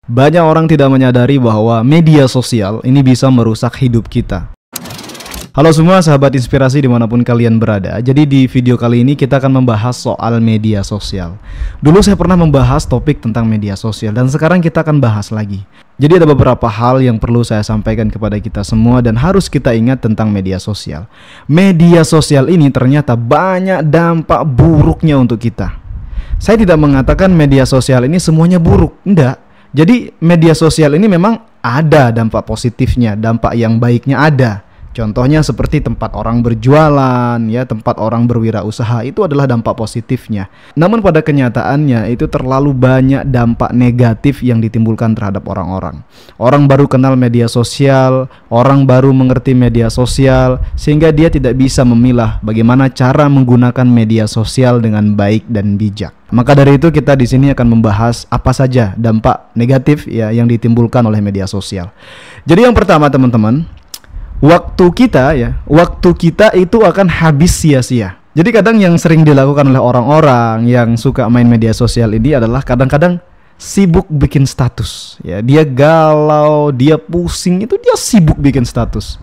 Banyak orang tidak menyadari bahwa media sosial ini bisa merusak hidup kita. Halo semua sahabat inspirasi dimanapun kalian berada. Jadi di video kali ini kita akan membahas soal media sosial. Dulu saya pernah membahas topik tentang media sosial dan sekarang kita akan bahas lagi. Jadi ada beberapa hal yang perlu saya sampaikan kepada kita semua dan harus kita ingat tentang media sosial. Media sosial ini ternyata banyak dampak buruknya untuk kita. Saya tidak mengatakan media sosial ini semuanya buruk, enggak. Jadi media sosial ini memang ada dampak positifnya, dampak yang baiknya ada. Contohnya seperti tempat orang berjualan, ya, tempat orang berwirausaha, itu adalah dampak positifnya. Namun pada kenyataannya itu terlalu banyak dampak negatif yang ditimbulkan terhadap orang-orang. Orang baru kenal media sosial, orang baru mengerti media sosial, sehingga dia tidak bisa memilah bagaimana cara menggunakan media sosial dengan baik dan bijak. Maka dari itu kita di sini akan membahas apa saja dampak negatif ya yang ditimbulkan oleh media sosial. Jadi yang pertama teman-teman, waktu kita itu akan habis sia-sia. Jadi kadang yang sering dilakukan oleh orang-orang yang suka main media sosial ini adalah kadang-kadang sibuk bikin status. Ya, dia galau, dia pusing, itu dia sibuk bikin status.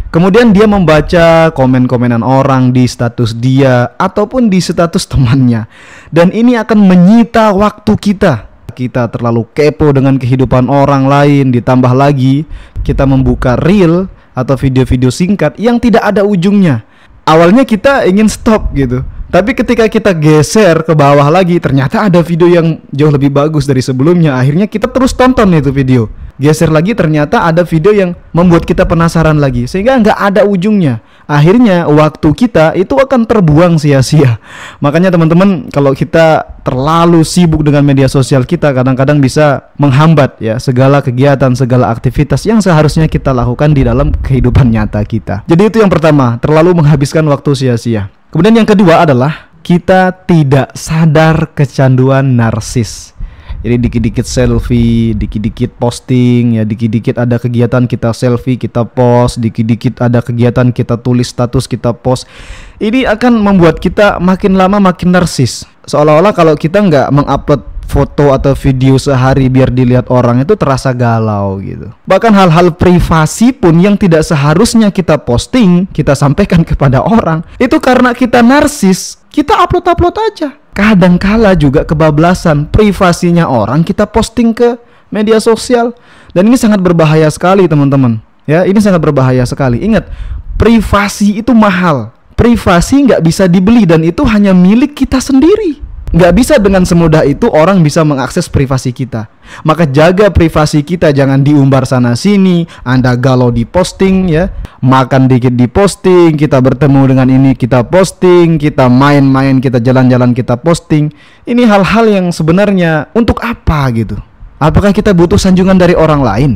Kemudian dia membaca komen-komenan orang di status dia ataupun di status temannya. Dan ini akan menyita waktu kita. Kita terlalu kepo dengan kehidupan orang lain. Ditambah lagi kita membuka reel atau video-video singkat yang tidak ada ujungnya. Awalnya kita ingin stop gitu, tapi ketika kita geser ke bawah lagi, ternyata ada video yang jauh lebih bagus dari sebelumnya. Akhirnya kita terus tonton itu video. Geser lagi, ternyata ada video yang membuat kita penasaran lagi, sehingga nggak ada ujungnya. Akhirnya waktu kita itu akan terbuang sia-sia. Makanya teman-teman, kalau kita terlalu sibuk dengan media sosial kita, kadang-kadang bisa menghambat ya segala kegiatan, segala aktivitas yang seharusnya kita lakukan di dalam kehidupan nyata kita. Jadi itu yang pertama, terlalu menghabiskan waktu sia-sia. Kemudian yang kedua adalah kita tidak sadar kecanduan narsis. Jadi dikit-dikit selfie, dikit-dikit posting, ya dikit-dikit ada kegiatan kita selfie, kita post, dikit-dikit ada kegiatan kita tulis status, kita post. Ini akan membuat kita makin lama makin narsis. Seolah-olah kalau kita nggak mengupload foto atau video sehari biar dilihat orang itu terasa galau gitu. Bahkan hal-hal privasi pun yang tidak seharusnya kita posting, kita sampaikan kepada orang, itu karena kita narsis, kita upload-upload aja. Kadangkala juga kebablasan, privasinya orang kita posting ke media sosial. Dan ini sangat berbahaya sekali teman-teman. Ya, ini sangat berbahaya sekali. Ingat, privasi itu mahal. Privasi nggak bisa dibeli dan itu hanya milik kita sendiri. Nggak bisa dengan semudah itu orang bisa mengakses privasi kita. Maka jaga privasi kita, jangan diumbar sana sini. Anda galau di posting ya, makan dikit di posting, kita bertemu dengan ini kita posting, kita main-main, kita jalan-jalan kita posting. Ini hal-hal yang sebenarnya untuk apa gitu? Apakah kita butuh sanjungan dari orang lain?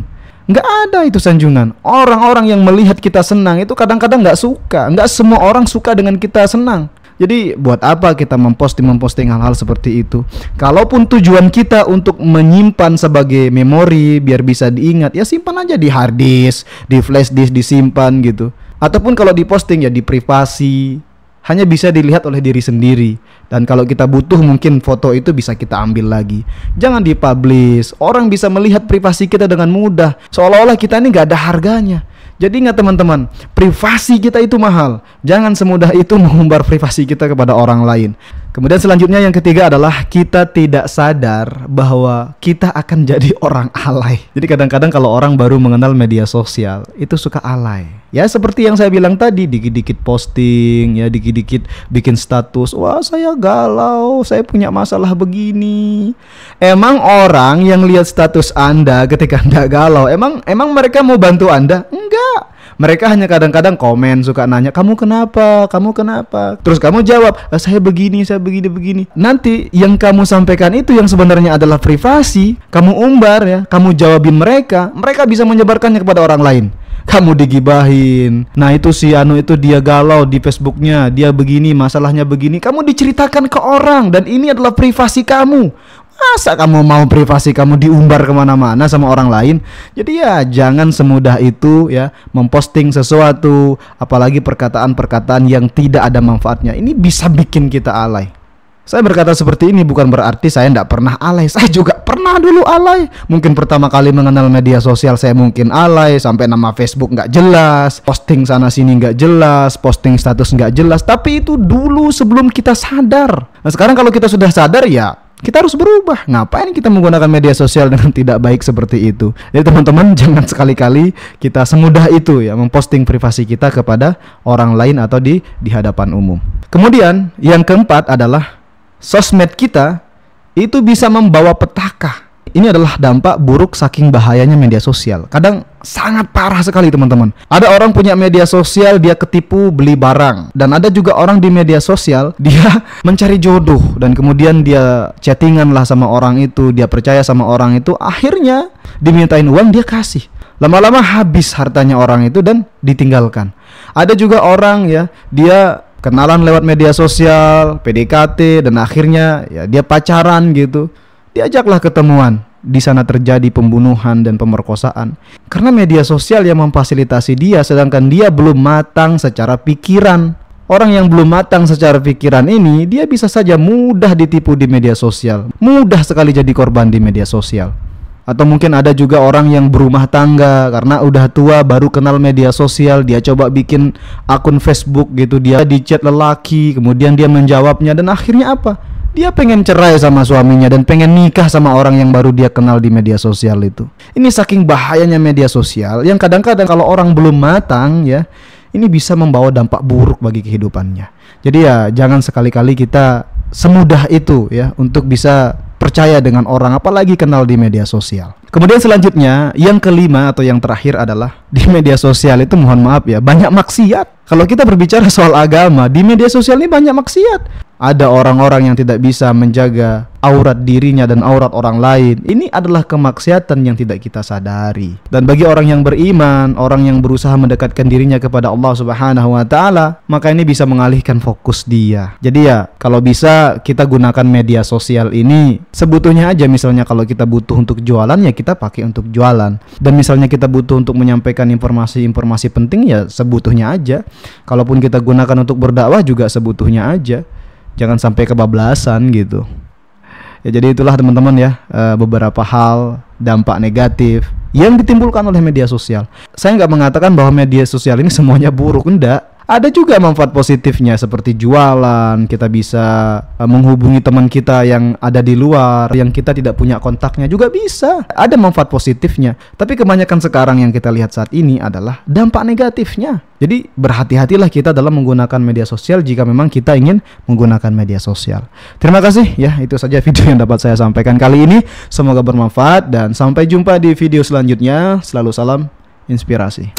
Nggak ada itu sanjungan. Orang-orang yang melihat kita senang itu kadang-kadang nggak suka. Nggak semua orang suka dengan kita senang. Jadi buat apa kita memposting hal-hal seperti itu? Kalaupun tujuan kita untuk menyimpan sebagai memori biar bisa diingat, ya simpan aja di hard disk, di flash disk, disimpan gitu. Ataupun kalau diposting ya di privasi, hanya bisa dilihat oleh diri sendiri. Dan kalau kita butuh mungkin foto itu bisa kita ambil lagi. Jangan dipublish. Orang bisa melihat privasi kita dengan mudah, seolah-olah kita ini nggak ada harganya. Jadi ingat teman-teman, privasi kita itu mahal. Jangan semudah itu mengumbar privasi kita kepada orang lain. Kemudian selanjutnya yang ketiga adalah kita tidak sadar bahwa kita akan jadi orang alay. Jadi kadang-kadang kalau orang baru mengenal media sosial itu suka alay. Ya seperti yang saya bilang tadi, dikit-dikit posting, ya dikit-dikit bikin status. Wah saya galau, saya punya masalah begini. Emang orang yang lihat status Anda ketika Anda galau, emang mereka mau bantu Anda? Enggak. Mereka hanya kadang-kadang komen, suka nanya, kamu kenapa? Kamu kenapa? Terus kamu jawab, saya begini, saya begini. Nanti yang kamu sampaikan itu yang sebenarnya adalah privasi, kamu umbar ya, kamu jawabin mereka bisa menyebarkannya kepada orang lain. Kamu digibahin, nah itu si Anu itu dia galau di Facebooknya, dia begini, masalahnya begini. Kamu diceritakan ke orang dan ini adalah privasi kamu. Masa kamu mau privasi kamu diumbar kemana-mana sama orang lain? Jadi ya jangan semudah itu ya memposting sesuatu, apalagi perkataan-perkataan yang tidak ada manfaatnya. Ini bisa bikin kita alay. Saya berkata seperti ini bukan berarti saya tidak pernah alay. Saya juga pernah dulu alay. Mungkin pertama kali mengenal media sosial saya mungkin alay, sampai nama Facebook nggak jelas, posting sana sini nggak jelas, posting status nggak jelas. Tapi itu dulu sebelum kita sadar. Nah sekarang kalau kita sudah sadar ya kita harus berubah. Ngapain kita menggunakan media sosial dengan tidak baik seperti itu? Jadi teman-teman jangan sekali-kali kita semudah itu ya memposting privasi kita kepada orang lain atau di hadapan umum. Kemudian yang keempat adalah sosmed kita itu bisa membawa petaka. Ini adalah dampak buruk saking bahayanya media sosial. Kadang sangat parah sekali teman-teman. Ada orang punya media sosial, dia ketipu beli barang. Dan ada juga orang di media sosial, dia mencari jodoh. Dan kemudian dia chattingan lah sama orang itu, dia percaya sama orang itu. Akhirnya dimintain uang, dia kasih. Lama-lama habis hartanya orang itu dan ditinggalkan. Ada juga orang ya, dia kenalan lewat media sosial, PDKT, dan akhirnya ya dia pacaran gitu. Diajaklah ketemuan. Di sana terjadi pembunuhan dan pemerkosaan. Karena media sosial yang memfasilitasi dia, sedangkan dia belum matang secara pikiran. Orang yang belum matang secara pikiran ini, dia bisa saja mudah ditipu di media sosial. Mudah sekali jadi korban di media sosial. Atau mungkin ada juga orang yang berumah tangga karena udah tua baru kenal media sosial, dia coba bikin akun Facebook gitu, dia di chat lelaki, kemudian dia menjawabnya dan akhirnya apa? Dia pengen cerai sama suaminya dan pengen nikah sama orang yang baru dia kenal di media sosial itu. Ini saking bahayanya media sosial yang kadang-kadang kalau orang belum matang ya, ini bisa membawa dampak buruk bagi kehidupannya. Jadi ya jangan sekali-kali kita semudah itu ya untuk bisa percaya dengan orang, apalagi kenal di media sosial. Kemudian selanjutnya, yang kelima atau yang terakhir adalah di media sosial itu mohon maaf ya, banyak maksiat. Kalau kita berbicara soal agama, di media sosial ini banyak maksiat. Ada orang-orang yang tidak bisa menjaga aurat dirinya dan aurat orang lain. Ini adalah kemaksiatan yang tidak kita sadari. Dan bagi orang yang beriman, orang yang berusaha mendekatkan dirinya kepada Allah Subhanahu wa taala, maka ini bisa mengalihkan fokus dia. Jadi ya, kalau bisa kita gunakan media sosial ini sebutuhnya aja. Misalnya kalau kita butuh untuk jualan ya kita pakai untuk jualan. Dan misalnya kita butuh untuk menyampaikan informasi-informasi penting ya sebutuhnya aja. Kalaupun kita gunakan untuk berdakwah juga sebutuhnya aja. Jangan sampai kebablasan gitu. Ya jadi itulah teman-teman ya beberapa hal dampak negatif yang ditimbulkan oleh media sosial. Saya nggak mengatakan bahwa media sosial ini semuanya buruk, enggak. Ada juga manfaat positifnya seperti jualan, kita bisa menghubungi teman kita yang ada di luar, yang kita tidak punya kontaknya juga bisa. Ada manfaat positifnya. Tapi kebanyakan sekarang yang kita lihat saat ini adalah dampak negatifnya. Jadi berhati-hatilah kita dalam menggunakan media sosial jika memang kita ingin menggunakan media sosial. Terima kasih ya, itu saja video yang dapat saya sampaikan kali ini. Semoga bermanfaat dan sampai jumpa di video selanjutnya. Selalu salam inspirasi.